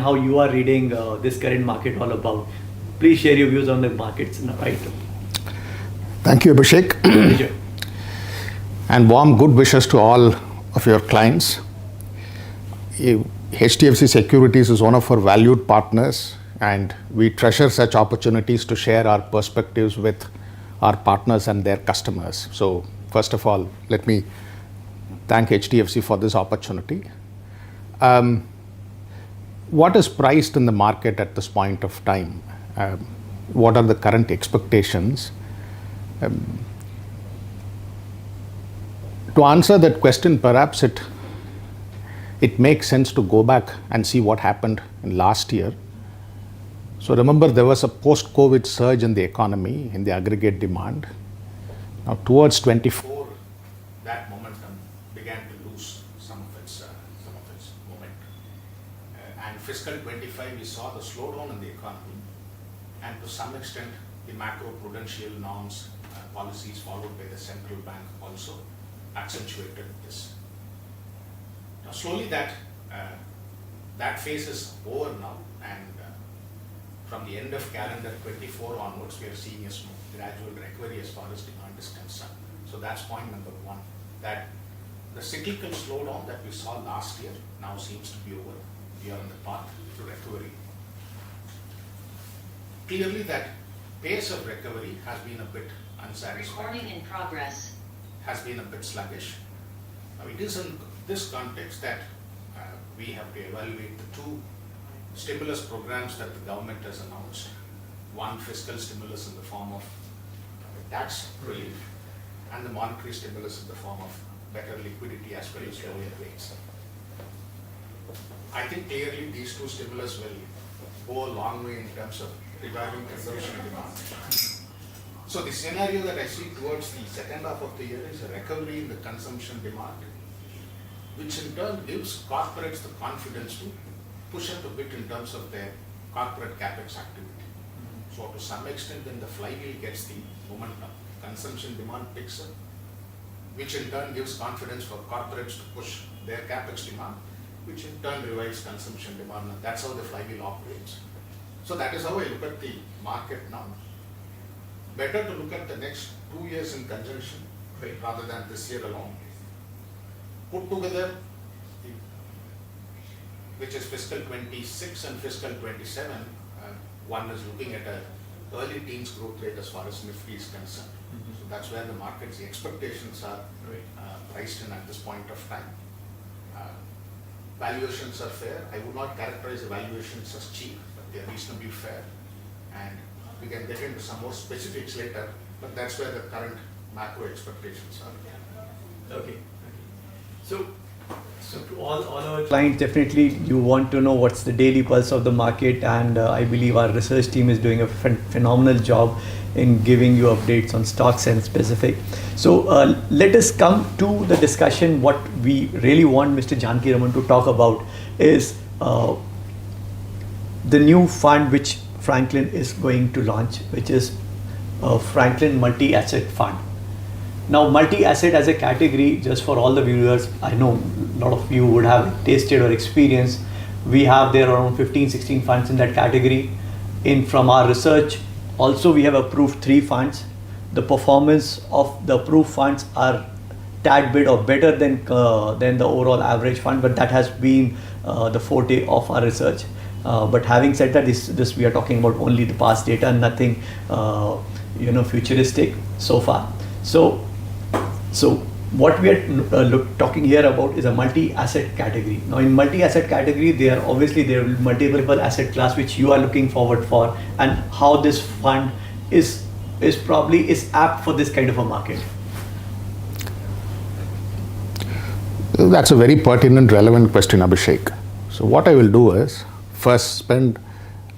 how you are reading this current market all about. Please share your views on the markets, right? Thank you, Abhishek. And warm good wishes to all of your clients. HDFC Securities is one of our valued partners, and we treasure such opportunities to share our perspectives with our partners and their customers. So first of all, let me thank HDFC for this opportunity. What is priced in the market at this point of time? What are the current expectations? To answer that question, perhaps it makes sense to go back and see what happened in last year. So remember, there was a post-COVID surge in the economy, in the aggregate demand. Now towards 24, that momentum began to lose some of its momentum. And fiscal 25, we saw the slowdown in the economy, and to some extent, the macro-prudential norms, policies followed by the central bank also accentuated this. Now slowly that phase is over now, and from the end of calendar 24 onwards, we are seeing a gradual recovery as far as demand is concerned. So that's point number one, that the cyclical slowdown that we saw last year now seems to be over. We are on the path to recovery. Clearly that pace of recovery has been a bit unsatisfactory. Recording in progress. Has been a bit sluggish. Now it is in this context that we have to evaluate the two stimulus programs that the government has announced. One, fiscal stimulus in the form of tax relief, and the monetary stimulus in the form of better liquidity as well as lower rates. I think clearly these two stimulus will go a long way in terms of reviving consumption demand. So the scenario that I see towards the second half of the year is a recovery in the consumption demand, which in turn gives corporates the confidence to push up a bit in terms of their corporate capex activity. So to some extent, then the flywheel gets the momentum. Consumption demand picks up, which in turn gives confidence for corporates to push their capex demand, which in turn revives consumption demand. And that's how the flywheel operates. So that is how I look at the market now. Better to look at the next 2 years in conjunction rather than this year alone. Put together, which is fiscal 26 and fiscal 27, one is looking at an early teens growth rate as far as Nifty is concerned. So that's where the market's expectations are priced in at this point of time. Valuations are fair. I would not characterize the valuations as cheap, but they are reasonably fair. And we can get into some more specifics later, but that's where the current macro expectations are. Okay. So to all our clients, definitely you want to know what's the daily pulse of the market, and I believe our research team is doing a phenomenal job in giving you updates on stocks and specific. So let us come to the discussion. What we really want Mr. Janki Raman to talk about is the new fund which Franklin is going to launch, which is Franklin Multi-Asset Fund. Now, multi-asset as a category, just for all the viewers, I know a lot of you would have tasted or experienced. We have there around 15-16 funds in that category. From our research, also we have approved 3 funds. The performance of the approved funds are tad bit or better than the overall average fund, but that has been the forte of our research. But having said that, this we are talking about only the past data, nothing futuristic so far. So what we are talking here about is a multi-asset category. Now in multi-asset category, there will be multiple asset class which you are looking forward for, and how this fund is probably apt for this kind of a market. That's a very pertinent, relevant question, Abhishek. So what I will do is first spend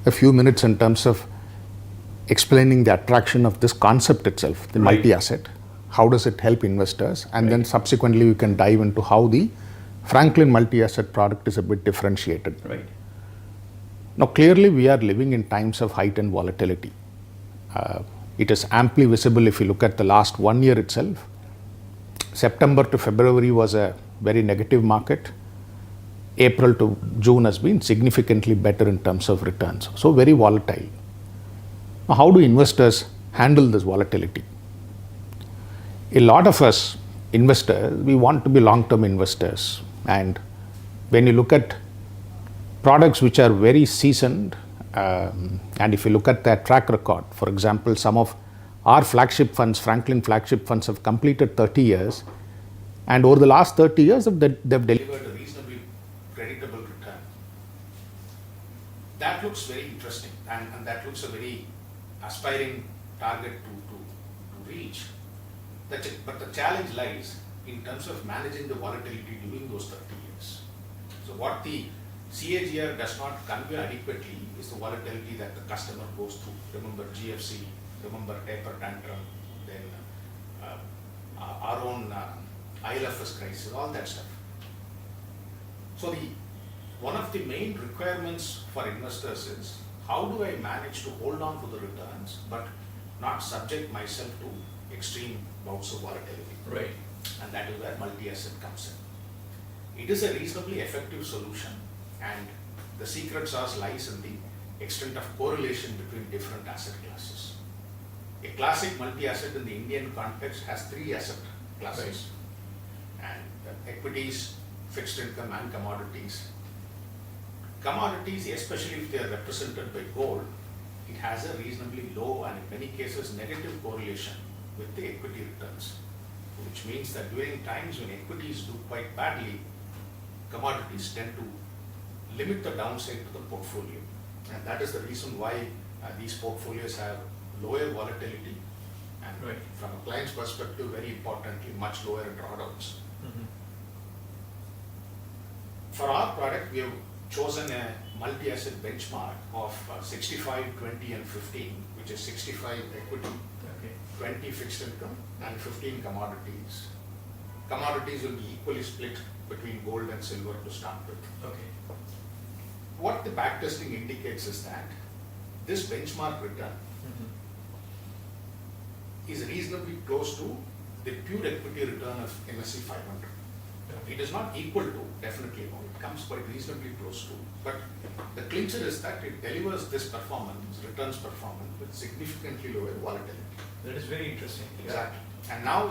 a few minutes in terms of explaining the attraction of this concept itself, the multi-asset. How does it help investors? And then subsequently we can dive into how the Franklin multi-asset product is a bit differentiated. Right. Now clearly we are living in times of heightened volatility. It is amply visible if you look at the last 1 year itself. September to February was a very negative market. April to June has been significantly better in terms of returns. So very volatile. Now, how do investors handle this volatility? A lot of us investors, we want to be long-term investors. And when you look at products which are very seasoned, and if you look at their track record, for example, some of our flagship funds, Franklin flagship funds, have completed 30 years. And over the last 30 years, they've delivered a reasonably creditable return. That looks very interesting, and that looks a very aspiring target to reach. But the challenge lies in terms of managing the volatility during those 30 years. So what the CAGR does not convey adequately is the volatility that the customer goes through. Remember GFC, remember taper tantrum, then our own ILFS crisis, all that stuff. So one of the main requirements for investors is, how do I manage to hold on to the returns but not subject myself to extreme bouts of volatility? Right. And that is where multi-asset comes in. It is a reasonably effective solution, and the secret sauce lies in the extent of correlation between different asset classes. A classic multi-asset in the Indian context has 3 asset classes, right, and equities, fixed income, and commodities. Commodities, especially if they are represented by gold, it has a reasonably low and in many cases negative correlation with the equity returns, which means that during times when equities do quite badly, commodities tend to limit the downside to the portfolio. And that is the reason why these portfolios have lower volatility, and right, from a client's perspective, very importantly, much lower drawdowns. Mm-hmm. For our product, we have chosen a multi-asset benchmark of 65, 20, and 15, which is 65 equity, okay, 20 fixed income, and 15 commodities. Commodities will be equally split between gold and silver to start with. Okay. What the backtesting indicates is that this benchmark return is reasonably close to the pure equity return of NSE 500. Okay. It is not equal to, definitely no, it comes quite reasonably close to, but the clincher is that it delivers this performance, returns performance, with significantly lower volatility. That is very interesting. Exactly. And now,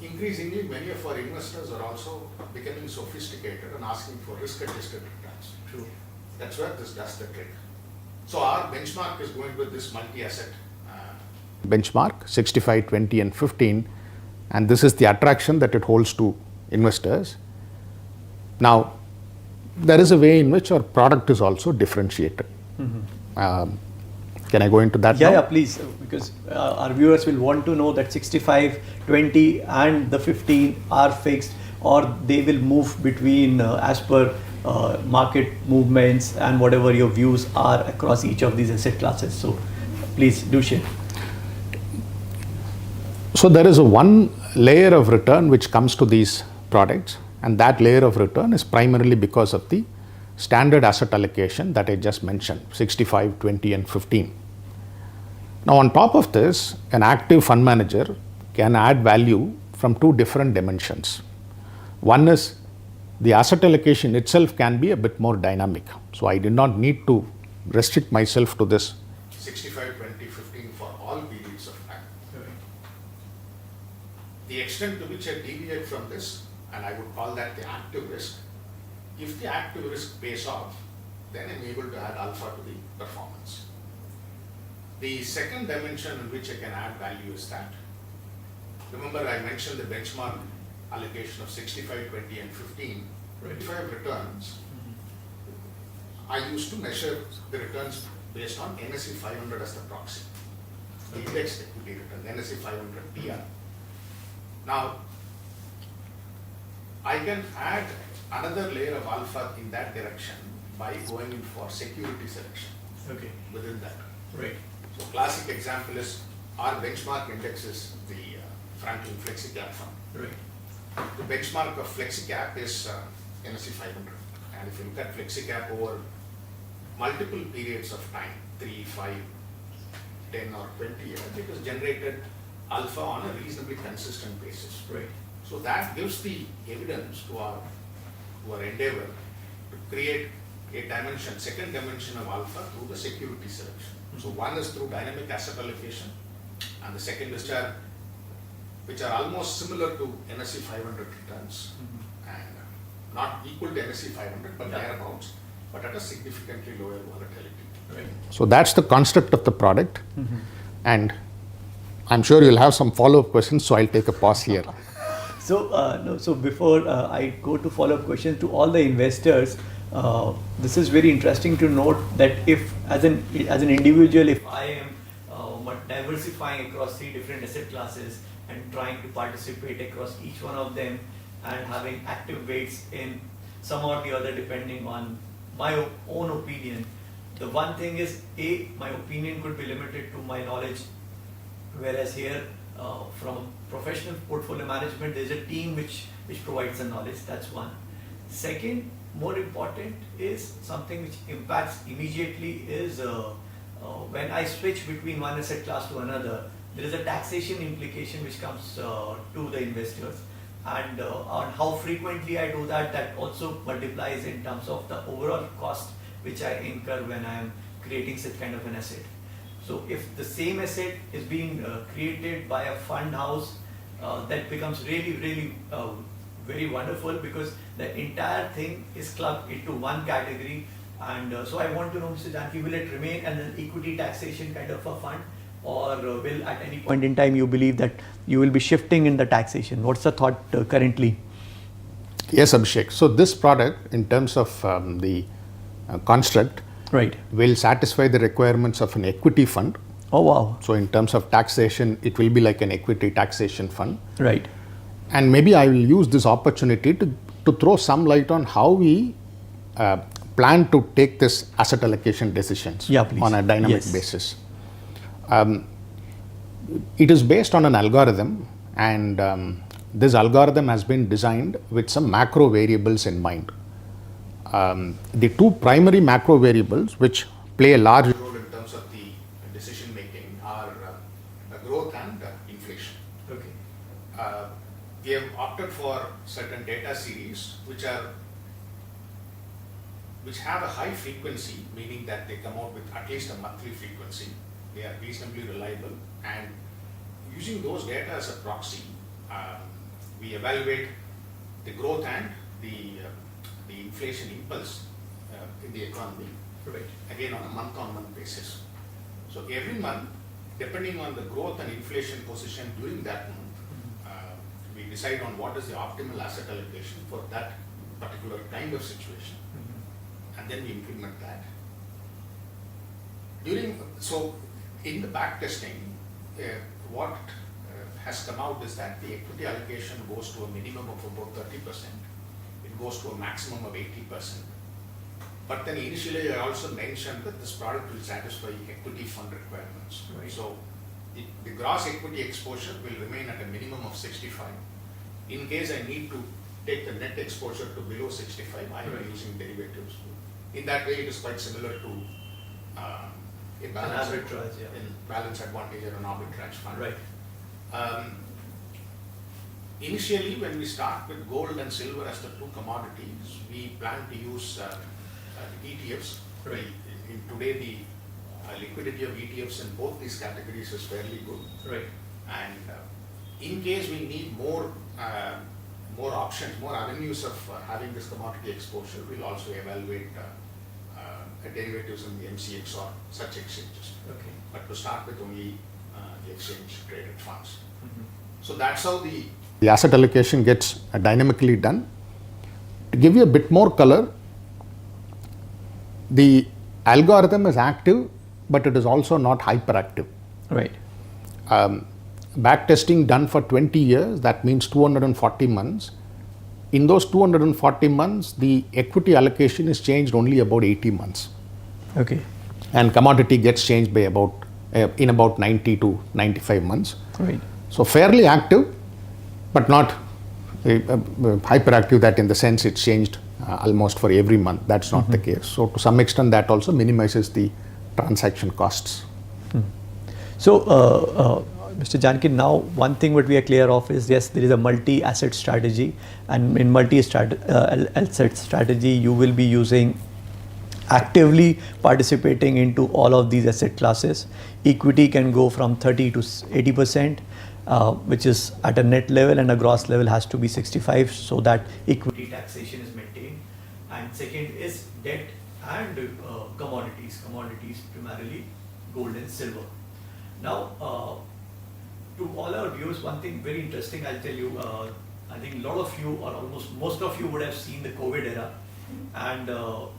increasingly, many of our investors are also becoming sophisticated and asking for risk-adjusted returns. True. That's where this does the trick. So our benchmark is going with this multi-asset benchmark, 65, 20, and 15, and this is the attraction that it holds to investors. Now, there is a way in which our product is also differentiated. Mm-hmm. Can I go into that now? Yeah, please, because our viewers will want to know that 65, 20, and the 15 are fixed, or they will move between as per market movements and whatever your views are across each of these asset classes. So please do share. So there is one layer of return which comes to these products, and that layer of return is primarily because of the standard asset allocation that I just mentioned, 65, 20, and 15. Now on top of this, an active fund manager can add value from 2 different dimensions. One is the asset allocation itself can be a bit more dynamic. So I did not need to restrict myself to this 65, 20, 15 for all periods of time. Okay. The extent to which I deviate from this, and I would call that the active risk, if the active risk pays off, then I'm able to add alpha to the performance. The second dimension in which I can add value is that, remember I mentioned the benchmark allocation of 65, 20, and 15. Right. If I have returns, I used to measure the returns based on NSE 500 as the proxy, the index equity return, NSE 500 PR. Now, I can add another layer of alpha in that direction by going in for security selection. Okay. Within that. Right. So classic example is our benchmark index is the Franklin FlexiCap fund. Right. The benchmark of FlexiCap is NSE 500. And if you look at FlexiCap over multiple periods of time, 3, 5, 10 or 20 years, it has generated alpha on a reasonably consistent basis. Right. So that gives the evidence to our endeavor to create a dimension, second dimension of alpha through the security selection. So one is through dynamic asset allocation, and the second is which are almost similar to NSE 500 returns, and not equal to NSE 500, but thereabouts, but at a significantly lower volatility. Right. So that's the construct of the product, and I'm sure you'll have some follow-up questions, so I'll take a pause here. So before I go to follow-up questions to all the investors, this is very interesting to note that if as an individual, if I am diversifying across 3 different asset classes and trying to participate across each one of them and having active weights in some or the other depending on my own opinion, the one thing is my opinion could be limited to my knowledge, whereas here from professional portfolio management there's a team which provides the knowledge. That's one. Second, more important is something which impacts immediately is when I switch between one asset class to another, there is a taxation implication which comes to the investors, and on how frequently I do that also multiplies in terms of the overall cost which I incur when I am creating such kind of an asset. So if the same asset is being created by a fund house, that becomes really very wonderful, because the entire thing is clubbed into one category. And so I want to know, Mr. Janki, will it remain an equity taxation kind of a fund, or will at any point in time you believe that you will be shifting in the taxation? What's the thought currently? Yes, Abhishek. So this product, in terms of the construct, right, will satisfy the requirements of an equity fund. Oh wow. So in terms of taxation, it will be like an equity taxation fund. Right. And maybe I will use this opportunity to throw some light on how we plan to take this asset allocation decisions on a dynamic basis. It is based on an algorithm, and this algorithm has been designed with some macro variables in mind. The 2 primary macro variables which play a large role in terms of the decision making are growth and inflation. Okay. We have opted for certain data series which have a high frequency, meaning that they come out with at least a monthly frequency. They are reasonably reliable, and using those data as a proxy, we evaluate the growth and the inflation impulse in the economy, right, again on a month-on-month basis. So every month, depending on the growth and inflation position during that month, we decide on what is the optimal asset allocation for that particular kind of situation, and then we implement that. So in the back testing, what has come out is that the equity allocation goes to a minimum of about 30%. It goes to a maximum of 80%. But then initially I also mentioned that this product will satisfy equity fund requirements. Right. So the gross equity exposure will remain at a minimum of 65. In case I need to take the net exposure to below 65, I am using derivatives. In that way, it is quite similar to a balance advantage or an arbitrage fund. Right. Initially, when we start with gold and silver as the 2 commodities, we plan to use ETFs. Right. Today, the liquidity of ETFs in both these categories is fairly good. Right. And in case we need more options, more avenues of having this commodity exposure, we'll also evaluate derivatives in the MCX or such exchanges. Okay. But to start with, only the exchange traded funds. So that's how the asset allocation gets dynamically done. To give you a bit more color, the algorithm is active, but it is also not hyperactive. Right. Back testing done for 20 years, that means 240 months. In those 240 months, the equity allocation is changed only about 80 months. Okay. And commodity gets changed by in about 90 to 95 months. Right. So fairly active, but not hyperactive, that in the sense it's changed almost for every month. That's not the case. So to some extent, that also minimizes the transaction costs. So Mr. Janki, now one thing what we are clear of is, yes, there is a multi-asset strategy, and in multi-asset strategy, you will be using actively participating into all of these asset classes. Equity can go from 30 to 80%, which is at a net level, and a gross level has to be 65, so that equity taxation is maintained. And second is debt and commodities primarily gold and silver. Now, to all our viewers, one thing very interesting I'll tell you. I think a lot of you, or almost most of you, would have seen the COVID era. And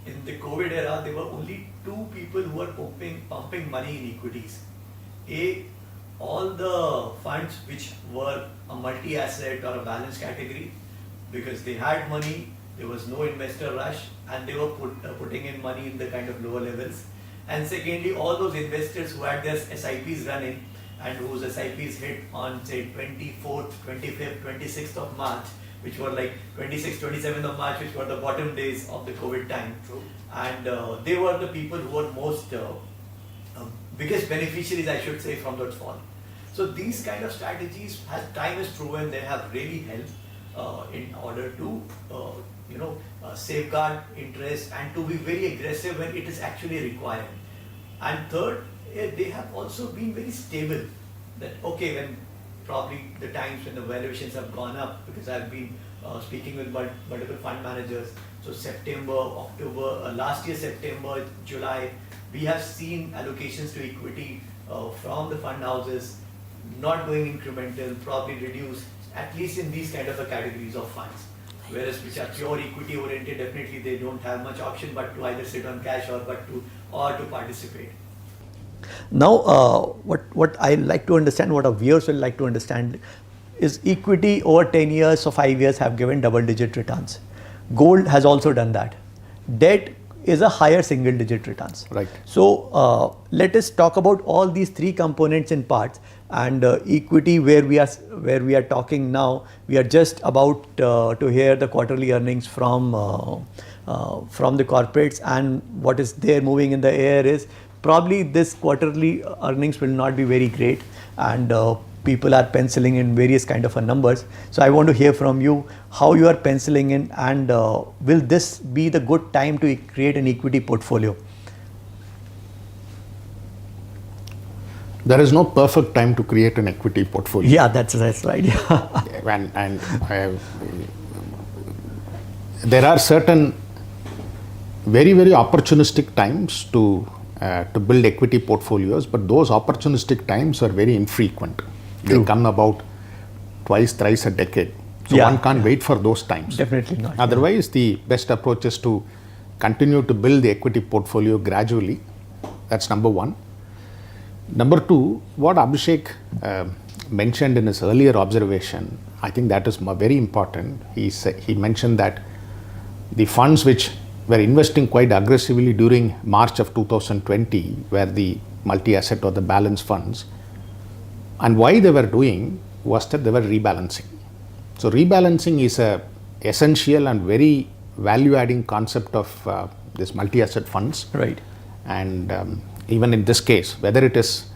in the COVID era, there were only two people who were pumping money in equities. All the funds which were a multi-asset or a balanced category, because they had money, there was no investor rush, and they were putting in money in the kind of lower levels. And secondly, all those investors who had their SIPs running and whose SIPs hit on, say, 24th, 25th, 26th of March, which were like 26th, 27th of March, which were the bottom days of the COVID time. True. And they were the people who were most biggest beneficiaries, I should say, from that fall. So these kind of strategies, as time has proven, they have really helped in order to safeguard interest and to be very aggressive when it is actually required. And third, they have also been very stable. That okay, when probably the times when the valuations have gone up, because I've been speaking with multiple fund managers. So September, October, last year September, July, we have seen allocations to equity from the fund houses not going incremental, probably reduced, at least in these kind of categories of funds. Whereas which are pure equity oriented, definitely they don't have much option but to either sit on cash or to participate. Now, what I like to understand, what our viewers will like to understand, is equity over 10 years or 5 years have given double-digit returns. Gold has also done that. Debt is a higher single-digit returns. Right. So let us talk about all these three components in parts. And equity, where we are talking now, we are just about to hear the quarterly earnings from the corporates, and what is there moving in the air is probably this quarterly earnings will not be very great, and people are penciling in various kind of numbers. So I want to hear from you how you are penciling in, and will this be the good time to create an equity portfolio? There is no perfect time to create an equity portfolio. Yeah, that's right. and there are certain very, very opportunistic times to build equity portfolios, but those opportunistic times are very infrequent. True. They come about twice, thrice a decade. So one can't wait for those times. Definitely not. Otherwise, the best approach is to continue to build the equity portfolio gradually. That's number one. Number two, what Abhishek mentioned in his earlier observation, I think that is very important. He mentioned that the funds which were investing quite aggressively during March of 2020 were the multi-asset or the balance funds. And why they were doing was that they were rebalancing. So rebalancing is a essential and very value-adding concept of this multi-asset funds. Right. And even in this case, whether it is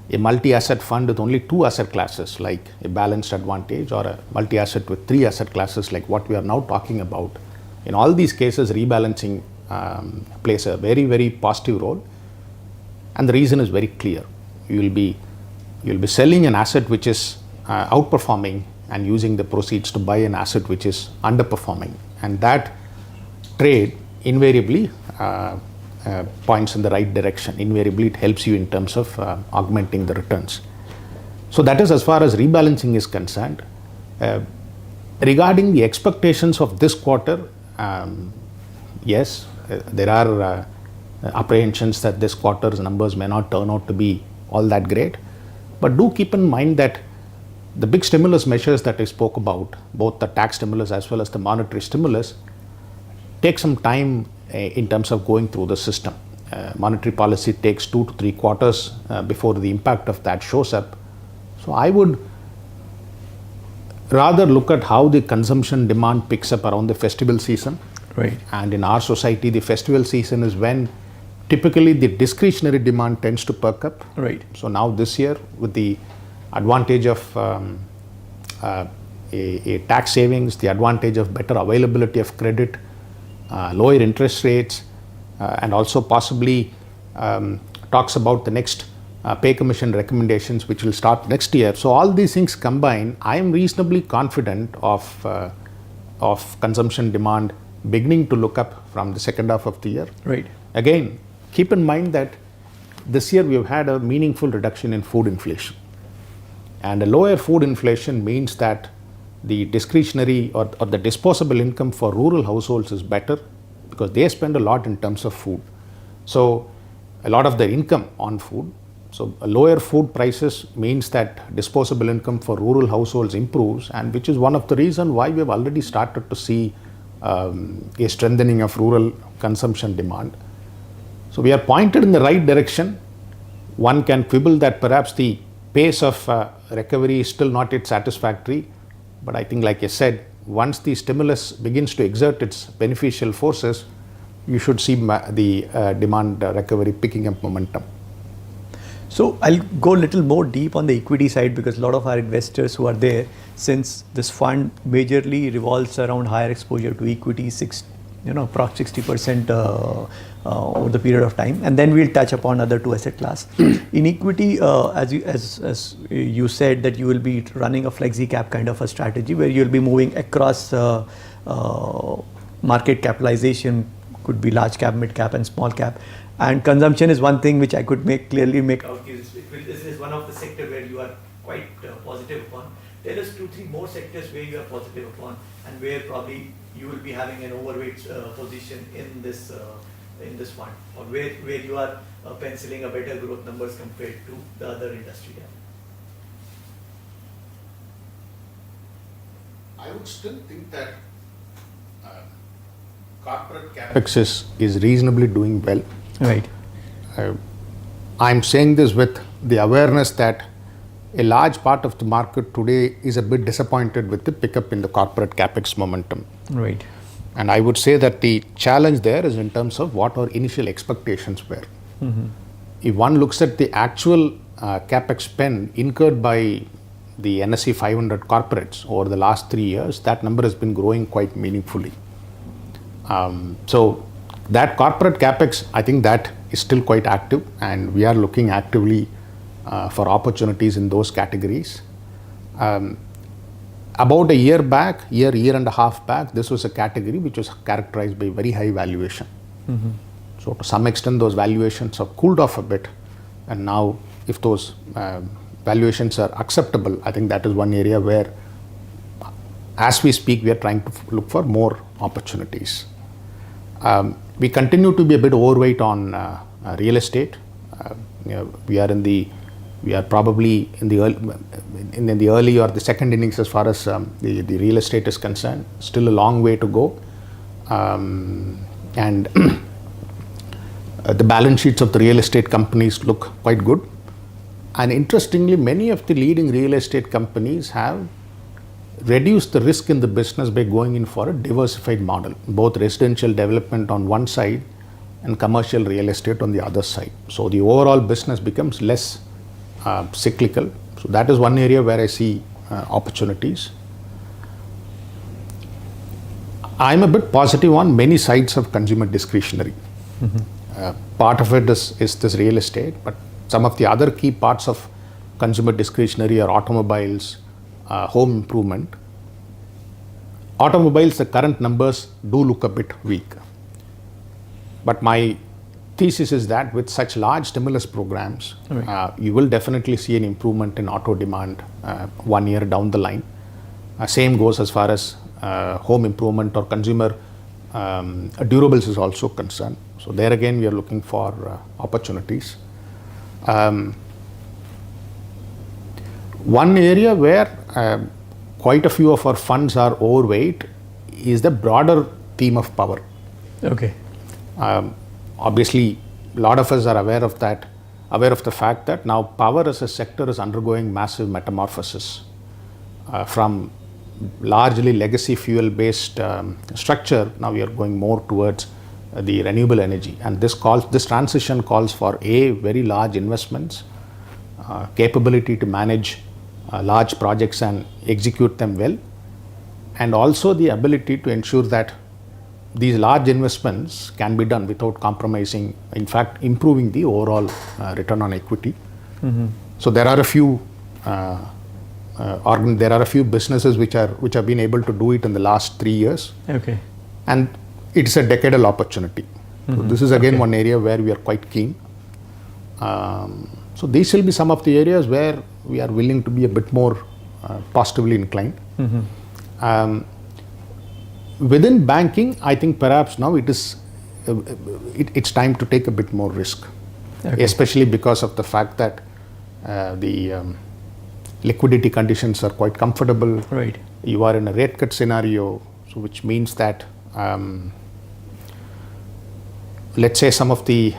a multi-asset fund with only two asset classes like a balanced advantage, or a multi-asset with three asset classes like what we are now talking about, in all these cases rebalancing plays a very, very positive role. And the reason is very clear. You will be selling an asset which is outperforming and using the proceeds to buy an asset which is underperforming, and that trade invariably points in the right direction. Invariably, it helps you in terms of augmenting the returns. So that is as far as rebalancing is concerned. Regarding the expectations of this quarter, yes, there are apprehensions that this quarter's numbers may not turn out to be all that great. But do keep in mind that the big stimulus measures that I spoke about, both the tax stimulus as well as the monetary stimulus, take some time in terms of going through the system. Monetary policy takes 2 to 3 quarters before the impact of that shows up. So I would rather look at how the consumption demand picks up around the festival season. Right. And in our society, the festival season is when typically the discretionary demand tends to perk up. Right. So now this year, with the advantage of a tax savings, the advantage of better availability of credit, lower interest rates, and also possibly talks about the next pay commission recommendations which will start next year. So all these things combined, I am reasonably confident of consumption demand beginning to look up from the second half of the year. Right. Again, keep in mind that this year we have had a meaningful reduction in food inflation. And a lower food inflation means that the discretionary or the disposable income for rural households is better because they spend a lot in terms of food. So a lot of their income on food. So lower food prices means that disposable income for rural households improves, and which is one of the reasons why we have already started to see a strengthening of rural consumption demand. So we are pointed in the right direction. One can quibble that perhaps the pace of recovery is still not yet satisfactory, but I think, like I said, once the stimulus begins to exert its beneficial forces, you should see the demand recovery picking up momentum. So I'll go a little more deep on the equity side, because a lot of our investors who are there, since this fund majorly revolves around higher exposure to equity, approx 60% over the period of time, and then we'll touch upon other two asset class. In equity, as you said, that you will be running a flexi cap kind of a strategy where you'll be moving across market capitalization, could be large cap, mid cap, and small cap. And consumption is one thing which I could clearly make out. This is one of the sector where you are quite positive upon. Tell us 2-3 more sectors where you are positive upon, and where probably you will be having an overweight position in this fund, or where you are penciling a better growth numbers compared to the other industry. I would still think that corporate capex is reasonably doing well. Right. I'm saying this with the awareness that a large part of the market today is a bit disappointed with the pickup in the corporate capex momentum. Right. And I would say that the challenge there is in terms of what our initial expectations were. Mm-hmm. If one looks at the actual capex spend incurred by the NSE 500 corporates over the last 3 years, that number has been growing quite meaningfully. So that corporate capex, I think that is still quite active, and we are looking actively for opportunities in those categories. About a year and a half back, this was a category which was characterized by very high valuation. Mm-hmm. So to some extent, those valuations have cooled off a bit, and now if those valuations are acceptable, I think that is one area where, as we speak, we are trying to look for more opportunities. We continue to be a bit overweight on real estate. We are probably in the early or the second innings as far as the real estate is concerned. Still a long way to go, and the balance sheets of the real estate companies look quite good. And interestingly, many of the leading real estate companies have reduced the risk in the business by going in for a diversified model, both residential development on one side and commercial real estate on the other side. So the overall business becomes less cyclical. So that is one area where I see opportunities. I'm a bit positive on many sides of consumer discretionary. Mm-hmm. Part of it is this real estate, but some of the other key parts of consumer discretionary are automobiles, home improvement. Automobiles, the current numbers do look a bit weak. But my thesis is that with such large stimulus programs, right, you will definitely see an improvement in auto demand 1 year down the line. Same goes as far as home improvement or consumer durables is also concerned. So there again, we are looking for opportunities. One area where quite a few of our funds are overweight is the broader theme of power. Okay. Obviously, a lot of us are aware of the fact that now power as a sector is undergoing massive metamorphosis from largely legacy fuel based structure. Now we are going more towards the renewable energy, and this transition calls for very large investments, capability to manage large projects and execute them well, and also the ability to ensure that these large investments can be done without compromising, in fact, improving the overall return on equity. So there are a few businesses which have been able to do it in the last 3 years. Okay. And it's a decadal opportunity. So this is again one area where we are quite keen. So these will be some of the areas where we are willing to be a bit more positively inclined. Within banking, I think perhaps now it's time to take a bit more risk, especially because of the fact that the liquidity conditions are quite comfortable. Right. You are in a rate cut scenario, so which means that let's say some of the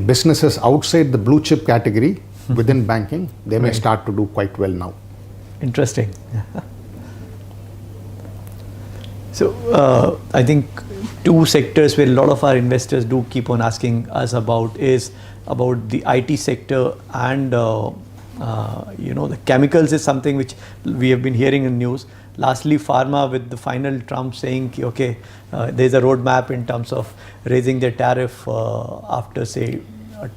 businesses outside the blue chip category within banking, they may start to do quite well now. Interesting. So I think two sectors where a lot of our investors do keep on asking us about is about the IT sector and the chemicals is something which we have been hearing in news. Lastly, Pharma with the final Trump saying, okay, there's a roadmap in terms of raising their tariff after say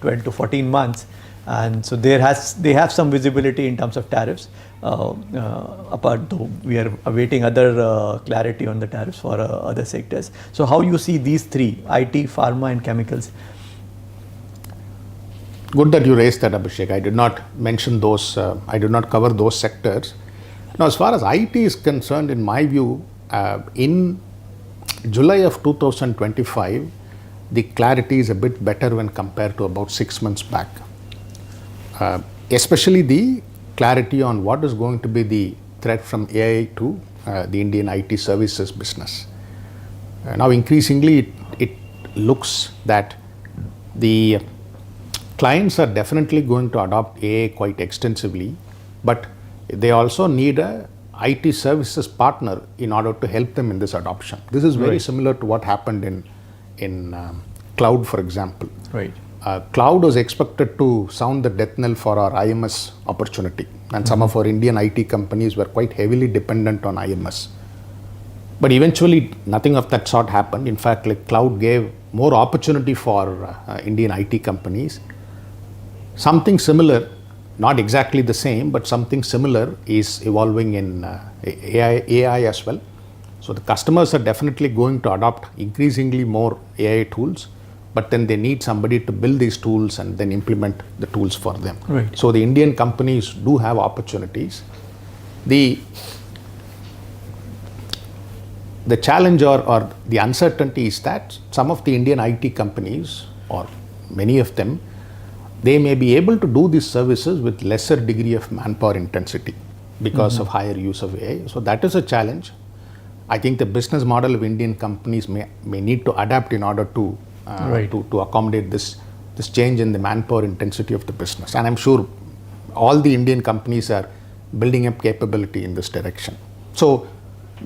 12 to 14 months. And so they have some visibility in terms of tariffs. Apart though, we are awaiting other clarity on the tariffs for other sectors. So how you see these three, IT, Pharma and chemicals? Good that you raised that, Abhishek. I did not mention those, I did not cover those sectors. Now, as far as IT is concerned, in my view, in July of 2025, the clarity is a bit better when compared to about 6 months back. Especially the clarity on what is going to be the threat from AI to the Indian IT services business. Now, increasingly, it looks that the clients are definitely going to adopt AI quite extensively, but they also need a IT services partner in order to help them in this adoption. This is very similar to what happened in cloud, for example. Right. Cloud was expected to sound the death knell for our IMS opportunity, and some of our Indian IT companies were quite heavily dependent on IMS. But eventually, nothing of that sort happened. In fact, like cloud gave more opportunity for Indian IT companies. Something similar, not exactly the same, but something similar is evolving in AI as well. So the customers are definitely going to adopt increasingly more AI tools, but then they need somebody to build these tools and then implement the tools for them. Right. So the Indian companies do have opportunities. The challenge or the uncertainty is that some of the Indian IT companies, or many of them, they may be able to do these services with lesser degree of manpower intensity because of higher use of AI. So that is a challenge. I think the business model of Indian companies may need to adapt in order to accommodate this change in the manpower intensity of the business. And I'm sure all the Indian companies are building up capability in this direction. So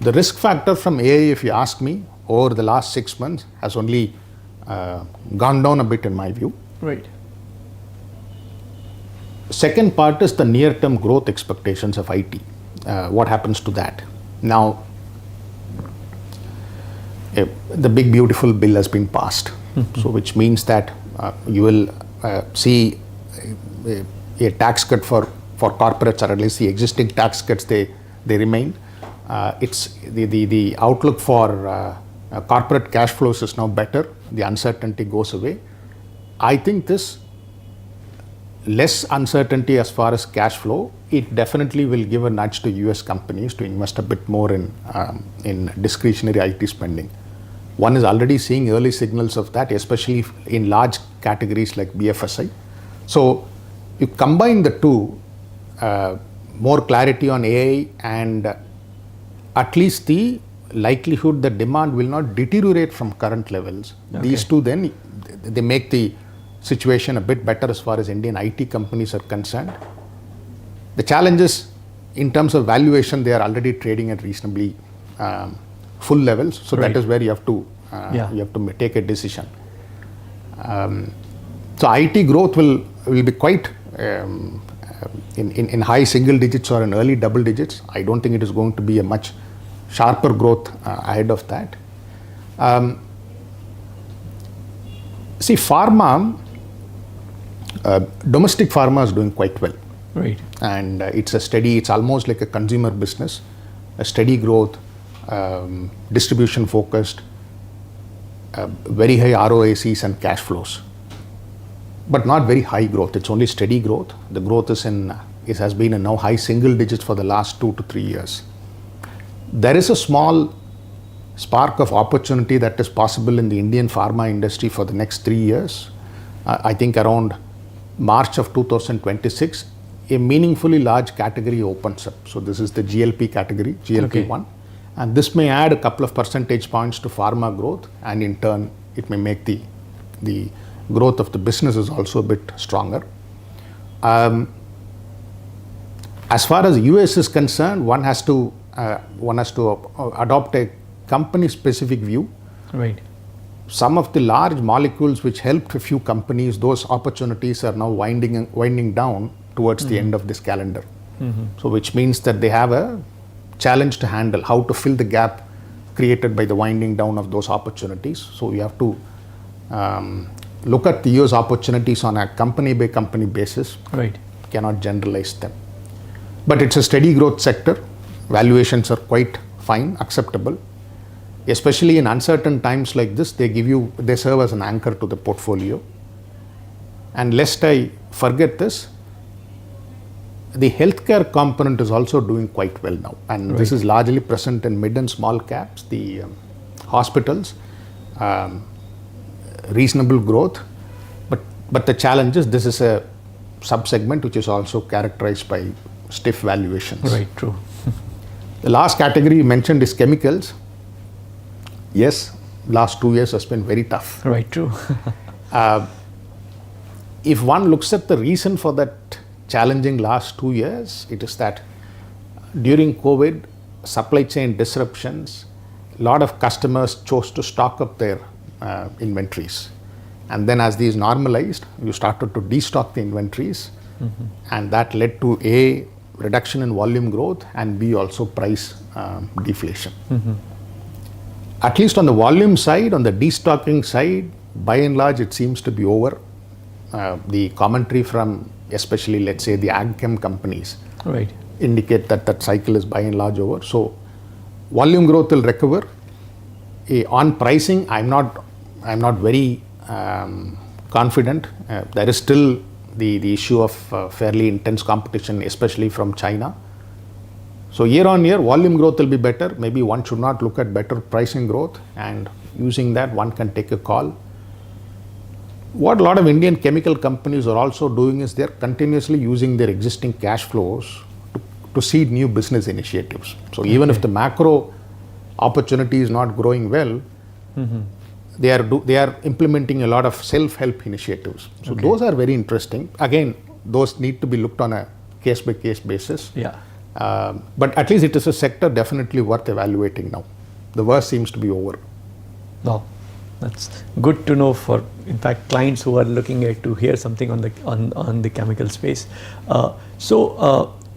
the risk factor from AI, if you ask me, over the last 6 months has only gone down a bit in my view. Right. Second part is the near-term growth expectations of IT. What happens to that? Now, the big beautiful bill has been passed, so which means that you will see a tax cut for corporates, or at least the existing tax cuts they remain. It's the outlook for corporate cash flows is now better. The uncertainty goes away. I think this less uncertainty as far as cash flow, it definitely will give a nudge to US companies to invest a bit more in discretionary IT spending. One is already seeing early signals of that, especially in large categories like BFSI. So you combine the two, more clarity on AI and at least the likelihood that demand will not deteriorate from current levels. Okay. These two then, they make the situation a bit better as far as Indian IT companies are concerned. The challenge is, in terms of valuation, they are already trading at reasonably full levels. So that is where you have to take a decision. So IT growth will be quite in high single digits or in early double digits. I don't think it is going to be a much sharper growth ahead of that. See, pharma, domestic pharma is doing quite well. Right. And it's almost like a consumer business, a steady growth, distribution focused, very high ROACs and cash flows, but not very high growth. It's only steady growth. The growth has been in now high single digits for the last 2 to 3 years. There is a small spark of opportunity that is possible in the Indian pharma industry for the next 3 years. I think around March of 2026, a meaningfully large category opens up. So this is the GLP category, GLP-1. Okay. And this may add a couple of percentage points to pharma growth, and in turn, it may make the growth of the business is also a bit stronger. As far as US is concerned, one has to adopt a company-specific view. Right. Some of the large molecules which helped a few companies, those opportunities are now winding down towards the end of this calendar. So which means that they have a challenge to handle, how to fill the gap created by the winding down of those opportunities. So you have to look at the US opportunities on a company by company basis. Right. Cannot generalize them. But it's a steady growth sector. Valuations are quite fine, acceptable. Especially in uncertain times like this, they serve as an anchor to the portfolio. And lest I forget this, the healthcare component is also doing quite well now. And right. This is largely present in mid and small caps, the hospitals, reasonable growth. But the challenge is this is a sub-segment which is also characterized by stiff valuations. Right, true. The last category you mentioned is chemicals. Yes, last 2 years has been very tough. Right, true. If one looks at the reason for that challenging last 2 years, it is that during COVID, supply chain disruptions, a lot of customers chose to stock up their inventories. And then as these normalized, you started to destock the inventories. And that led to A, reduction in volume growth, and B, also price deflation. At least on the volume side, on the destocking side, by and large, it seems to be over. The commentary from especially, let's say, the ag chem companies right. indicate that cycle is by and large over. So volume growth will recover. On pricing, I'm not very confident. There is still the issue of fairly intense competition, especially from China. So year on year, volume growth will be better. Maybe one should not look at better pricing growth, and using that, one can take a call. What a lot of Indian chemical companies are also doing is they're continuously using their existing cash flows to seed new business initiatives. So even if the macro opportunity is not growing well, they are implementing a lot of self-help initiatives. So those are very interesting. Again, those need to be looked on a case-by-case basis. Yeah. But at least it is a sector definitely worth evaluating now. The worst seems to be over. Wow. That's good to know for, in fact, clients who are looking at to hear something on the chemical space.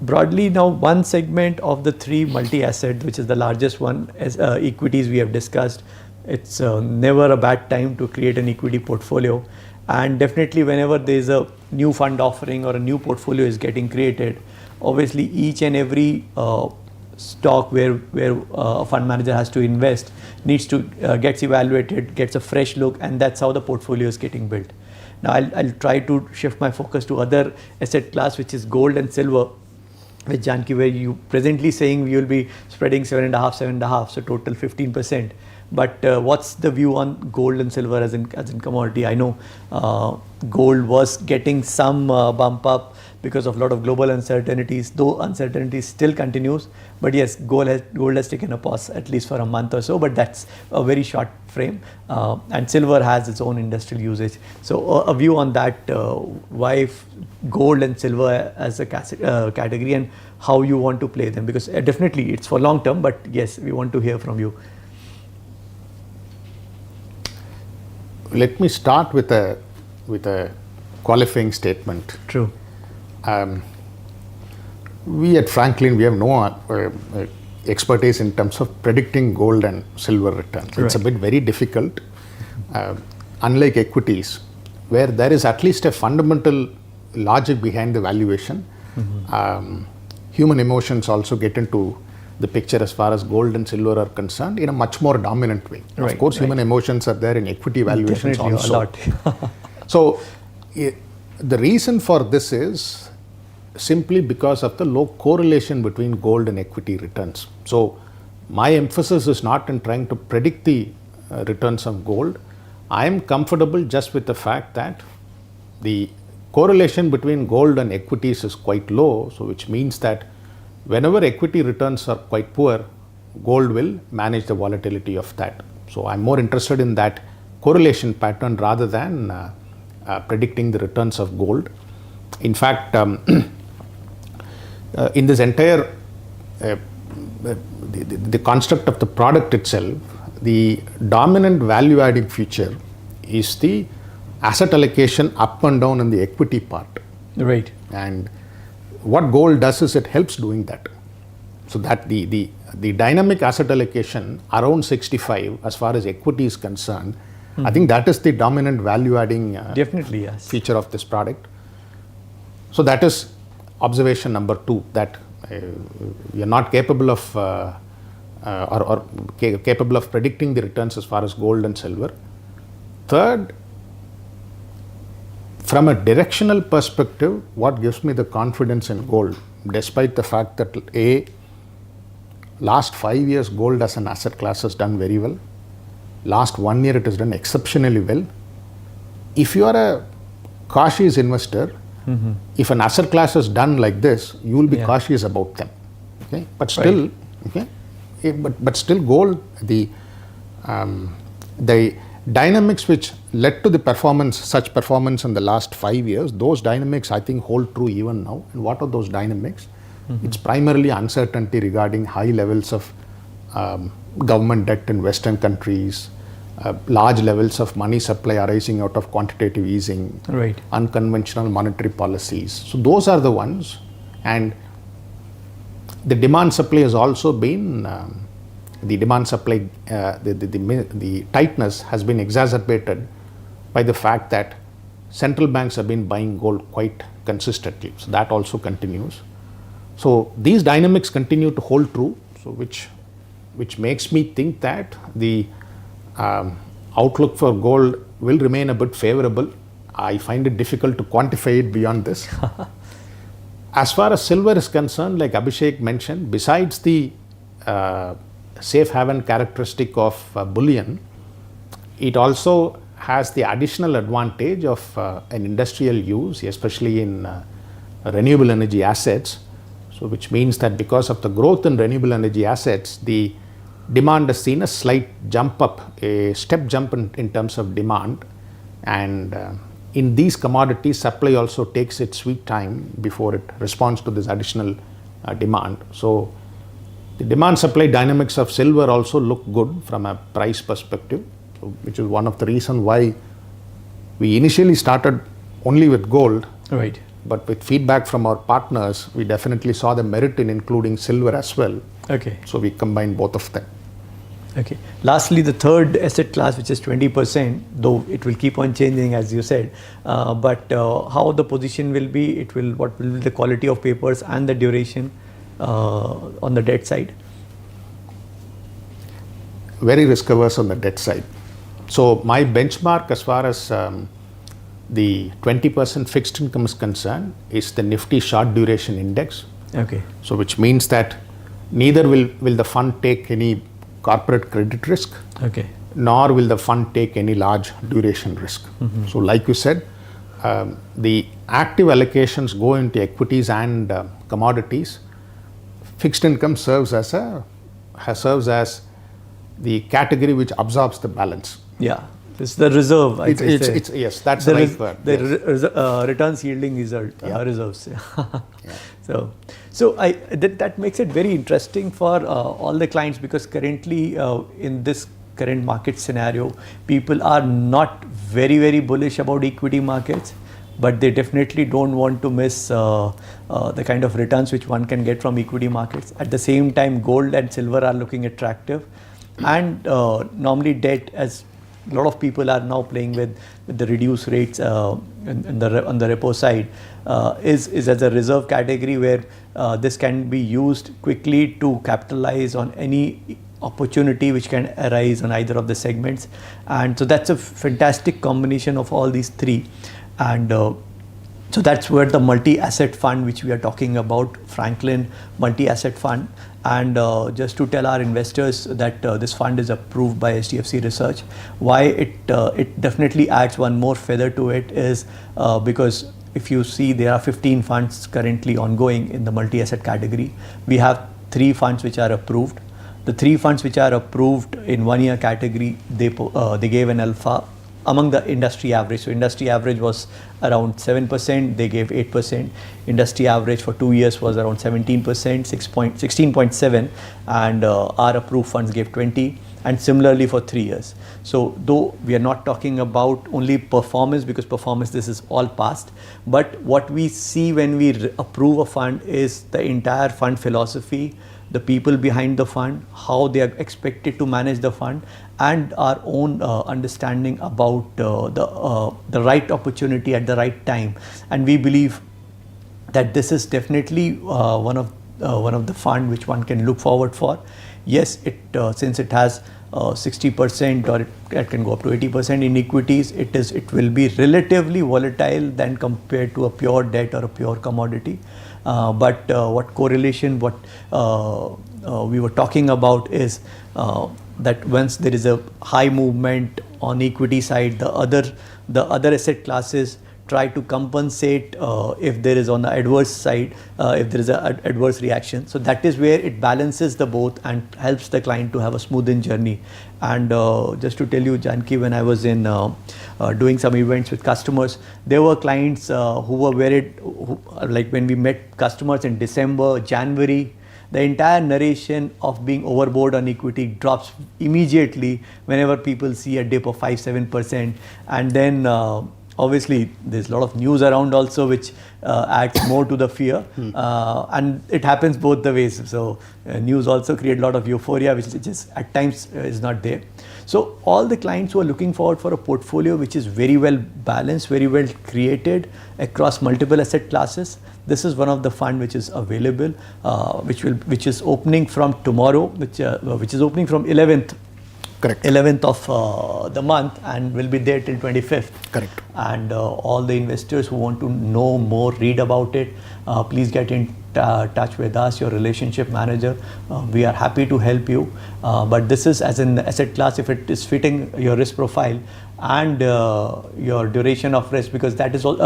Broadly now, one segment of the three multi-asset, which is the largest one, as equities we have discussed. It's never a bad time to create an equity portfolio, and definitely whenever there is a new fund offering or a new portfolio is getting created, obviously each and every stock where a fund manager has to invest needs to gets evaluated, gets a fresh look, and that's how the portfolio is getting built. Now I'll try to shift my focus to other asset class, which is gold and silver, with Janki, where you presently saying we will be spreading 7.5, so total 15%. But what's the view on gold and silver as in commodity? I know gold was getting some bump up because of a lot of global uncertainties, though uncertainty still continues. But yes, gold has taken a pause at least for a month or so, but that's a very short frame. And silver has its own industrial usage. So a view on that, why gold and silver as a category, and how you want to play them, because definitely it's for long term, but yes, we want to hear from you. Let me start with a qualifying statement. True. We at Franklin, we have no expertise in terms of predicting gold and silver returns. It's a bit very difficult. Unlike equities, where there is at least a fundamental logic behind the valuation, human emotions also get into the picture as far as gold and silver are concerned in a much more dominant way. Of course, human emotions are there in equity valuations Definitely also. A lot. So, the reason for this is simply because of the low correlation between gold and equity returns. So, my emphasis is not in trying to predict the returns of gold. I am comfortable just with the fact that the correlation between gold and equities is quite low, so which means that whenever equity returns are quite poor, gold will manage the volatility of that. So I'm more interested in that correlation pattern rather than predicting the returns of gold. In fact, in this entire the construct of the product itself, the dominant value adding feature is the asset allocation up and down in the equity part. Right. And what gold does is it helps doing that. So that the dynamic asset allocation around 65 as far as equity is concerned, I think that is the dominant value adding Definitely, yes. feature of this product. So that is observation number 2, that we are not capable of capable of predicting the returns as far as gold and silver. Third, from a directional perspective, what gives me the confidence in gold, despite the fact that last 5 years gold as an asset class has done very well. Last 1 year it has done exceptionally well. If you are a cautious investor, if an asset class is done like this, you will be cautious about them. Okay, but still, but still, gold, the dynamics which led to the performance, such performance in the last 5 years, those dynamics I think hold true even now. And what are those dynamics? It's primarily uncertainty regarding high levels of government debt in Western countries, large levels of money supply arising out of quantitative easing, unconventional monetary policies. So those are the ones. And the demand supply has also been, the demand supply, the tightness has been exacerbated by the fact that central banks have been buying gold quite consistently. So that also continues. So these dynamics continue to hold true, so which makes me think that the outlook for gold will remain a bit favorable. I find it difficult to quantify it beyond this. As far as silver is concerned, like Abhishek mentioned, besides the safe haven characteristic of bullion, it also has the additional advantage of an industrial use, especially in renewable energy assets. So which means that because of the growth in renewable energy assets, the demand has seen a slight jump up, a step jump in terms of demand. And in these commodities, supply also takes its sweet time before it responds to this additional demand. So the demand supply dynamics of silver also look good from a price perspective, which is one of the reasons why we initially started only with gold. Right. But with feedback from our partners, we definitely saw the merit in including silver as well. Okay. So we combined both of them. Okay. Lastly, the third asset class, which is 20%, though it will keep on changing as you said, but how the position will be, what will be the quality of papers and the duration on the debt side? Very risk averse on the debt side. So my benchmark as far as the 20% fixed income is concerned is the Nifty short duration index. Okay. So which means that neither will the fund take any corporate credit risk, nor will the fund take any large duration risk. So like you said, the active allocations go into equities and commodities. Fixed income serves as the category which absorbs the balance. Yeah, it's the reserve. Yes, that's the right word. The returns yielding result, reserves. So that makes it very interesting for all the clients, because currently in this current market scenario, people are not very bullish about equity markets, but they definitely don't want to miss the kind of returns which one can get from equity markets. At the same time, gold and silver are looking attractive, and normally debt, as a lot of people are now playing with the reduced rates on the repo side, is as a reserve category where this can be used quickly to capitalize on any opportunity which can arise on either of the segments. And so that's a fantastic combination of all these three. And so that's where the multi-asset fund which we are talking about, Franklin multi-asset fund. And just to tell our investors that this fund is approved by HDFC Research. Why it definitely adds one more feather to it is because if you see, there are 15 funds currently ongoing in the multi-asset category. We have 3 funds which are approved. The 3 funds which are approved in 1 year category, they gave an alpha among the industry average. So industry average was around 7%, they gave 8%. Industry average for 2 years was around 17%, 16.7, and our approved funds gave 20, and similarly for 3 years. So though we are not talking about only performance, because performance, this is all past, but what we see when we approve a fund is the entire fund philosophy, the people behind the fund, how they are expected to manage the fund, and our own understanding about the right opportunity at the right time. And we believe that this is definitely one of the fund which one can look forward for. Yes, since it has 60% or it can go up to 80% in equities, it will be relatively volatile than compared to a pure debt or a pure commodity. But what correlation, what we were talking about is that once there is a high movement on equity side, the other asset classes try to compensate if there is on the adverse side, if there is an adverse reaction. So that is where it balances the both and helps the client to have a smoothened journey. And just to tell you, Janki, when I was in doing some events with customers, there were clients who were like when we met customers in December, January, the entire narration of being overboard on equity drops immediately whenever people see a dip of 5-7%. And then obviously there's a lot of news around also which adds more to the fear, and it happens both the ways. So news also create a lot of euphoria, which is at times is not there. So all the clients who are looking forward for a portfolio which is very well balanced, very well created across multiple asset classes, this is one of the fund which is available, which is opening from tomorrow, which is opening from 11th. Correct. 11th of the month, and will be there till 25th. Correct. And all the investors who want to know more, read about it, please get in touch with us, your relationship manager. We are happy to help you. But this is as an asset class, if it is fitting your risk profile and your duration of risk, because that is all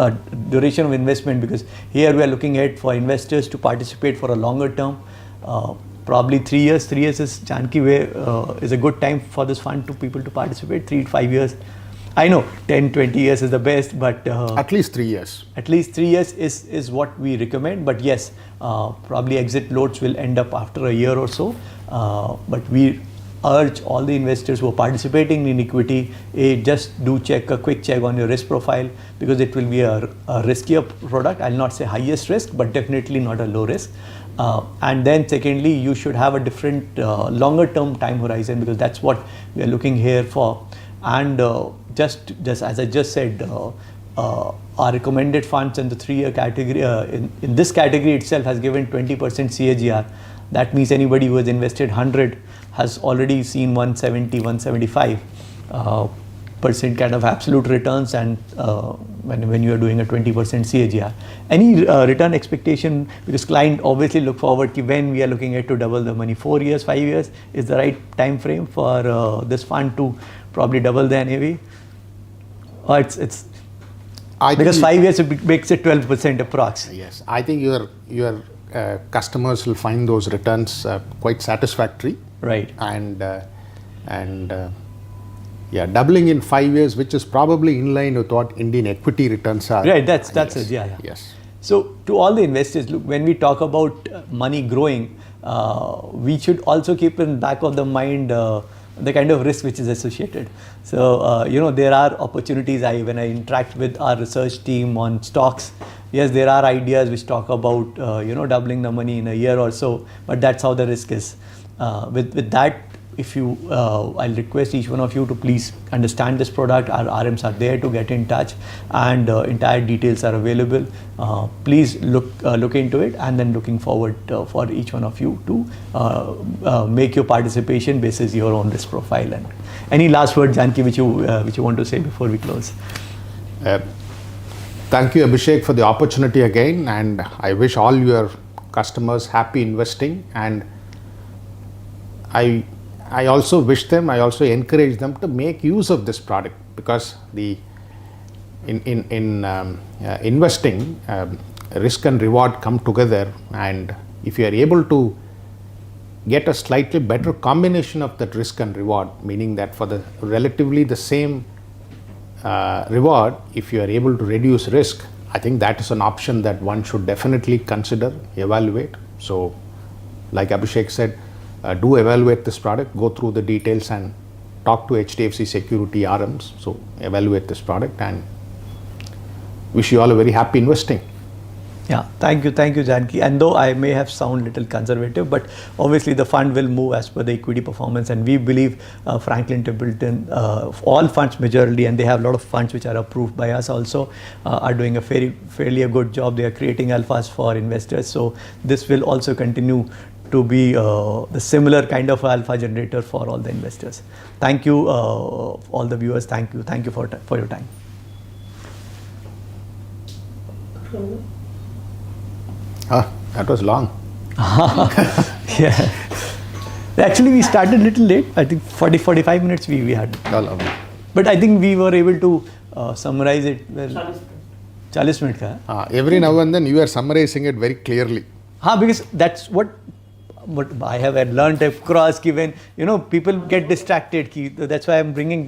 duration of investment, because here we are looking at for investors to participate for a longer term. Probably 3 years. 3 years is, Janki, is a good time for this fund to people to participate. 3 to 5 years. I know 10, 20 years is the best, but at least 3 years. At least 3 years is what we recommend. But yes, probably exit loads will end up after a year or so. But we urge all the investors who are participating in equity, just do a quick check on your risk profile, because it will be a riskier product. I'll not say highest risk, but definitely not a low risk. And then secondly, you should have a different longer term time horizon, because that's what we are looking here for. And just as I just said, our recommended funds in the 3 year category, in this category itself, has given 20% CAGR. That means anybody who has invested 100 has already seen 170, 175 percent kind of absolute returns, and when you are doing a 20% CAGR. Any return expectation, because client obviously look forward to when we are looking at to double the money. 4 years, 5 years is the right time frame for this fund to probably double the NAV. Or it's because 5 years it makes it 12% approx. Yes, I think your customers will find those returns quite satisfactory. Right. And yeah, doubling in 5 years, which is probably in line with what Indian equity returns are. Right, that's it, yeah. Yes. So to all the investors, look, when we talk about money growing, we should also keep in back of the mind the kind of risk which is associated. So, there are opportunities. When I interact with our research team on stocks, yes, there are ideas which talk about, doubling the money in a year or so, but that's how the risk is. With that, if you, I'll request each one of you to please understand this product. Our RMs are there to get in touch, and entire details are available. Please look into it, and then looking forward for each one of you to make your participation basis your own risk profile. And any last word, Janki, which you want to say before we close? Thank you, Abhishek, for the opportunity again, and I wish all your customers happy investing. And I also wish them, I also encourage them to make use of this product, because in investing, risk and reward come together, and if you are able to get a slightly better combination of that risk and reward, meaning that for the relatively the same reward, if you are able to reduce risk, I think that is an option that one should definitely consider, evaluate. So, like Abhishek said, do evaluate this product, go through the details and talk to HDFC Securities RMs. So, evaluate this product, and wish you all a very happy investing. Yeah, thank you, Janki. And though I may have sound little conservative, but obviously the fund will move as per the equity performance, and we believe Franklin Templeton, all funds majorly, and they have a lot of funds which are approved by us also, are doing a fairly a good job. They are creating alphas for investors. So this will also continue to be the similar kind of alpha generator for all the investors. Thank you, all the viewers. Thank you for your time. That was long. Yeah. Actually, we started a little late. I think 45 minutes we had. But I think we were able to summarize it well. 40 minutes. Every now and then you are summarizing it very clearly. Because that's what I have learned across, when people get distracted. That's why I'm bringing